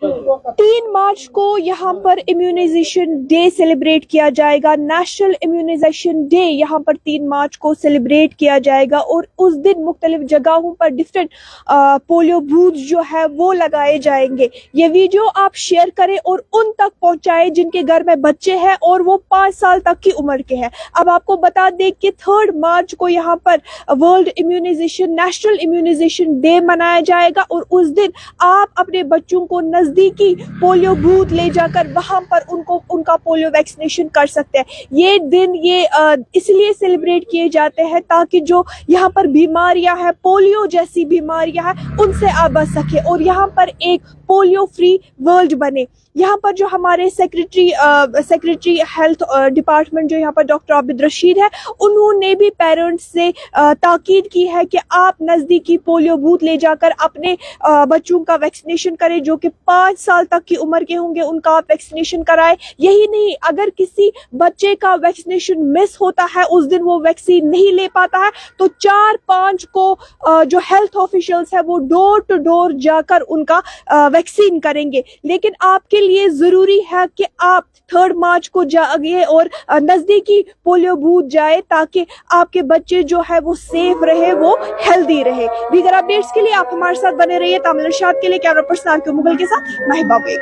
3 मार्च को यहाँ पर इम्यूनाइजेशन डे सेलिब्रेट किया जाएगा, नेशनल इम्यूनाइजेशन डे यहाँ पर 3 मार्च को सेलिब्रेट किया जाएगा। और उस दिन मुख्तलिफ जगहों पर डिफरेंट पोलियो बूथ जो है वो लगाए जाएंगे। ये वीडियो आप शेयर करें और उन तक पहुंचाएं जिनके घर में बच्चे हैं और वो 5 साल तक की उम्र के हैं। अब आपको बता दें कि 3 मार्च को यहाँ पर world immunization national immunization day मनाया जाएगा और उस दिन आप अपने बच्चों को नजदीकी पोलियो बूथ ले जाकर वहां पर उनका पोलियो वैक्सीनेशन कर सकते हैं। ये दिन इसलिए सेलिब्रेट किए जाते हैं ताकि जो यहाँ पर बीमारियां हैं, पोलियो जैसी बीमारियां हैं, उनसे आप बच सके और यहाँ पर एक पोलियो फ्री वर्ल्ड बने। यहाँ पर जो हमारे सेक्रेटरी हेल्थ डिपार्टमेंट जो यहाँ पर डॉक्टर आबिद रशीद है, उन्होंने भी पेरेंट्स से ताकीद की है कि आप नजदीकी पोलियो बूथ ले जाकर अपने बच्चों का वैक्सीनेशन करें। जो कि 5 साल तक की उम्र के होंगे उनका आप वैक्सीनेशन कराएं। यही नहीं, अगर किसी बच्चे का वैक्सीनेशन मिस होता है, उस दिन वो वैक्सीन नहीं ले पाता है, तो 4-5 को जो हेल्थ ऑफिशियल्स है वो डोर टू डोर जाकर उनका वैक्सीन करेंगे। लेकिन आपके लिए जरूरी है कि आप 3 मार्च को जाइए और नजदीकी पोलियो बूथ जाए ताकि आपके बच्चे जो है वो सेफ रहे, वो हेल्दी रहे। दीगर अपडेट्स के लिए आप हमारे साथ बने रहिए। तामिल इरशाद के लिए कैमरा पर्सन मुगल के साथ महिबा बेग।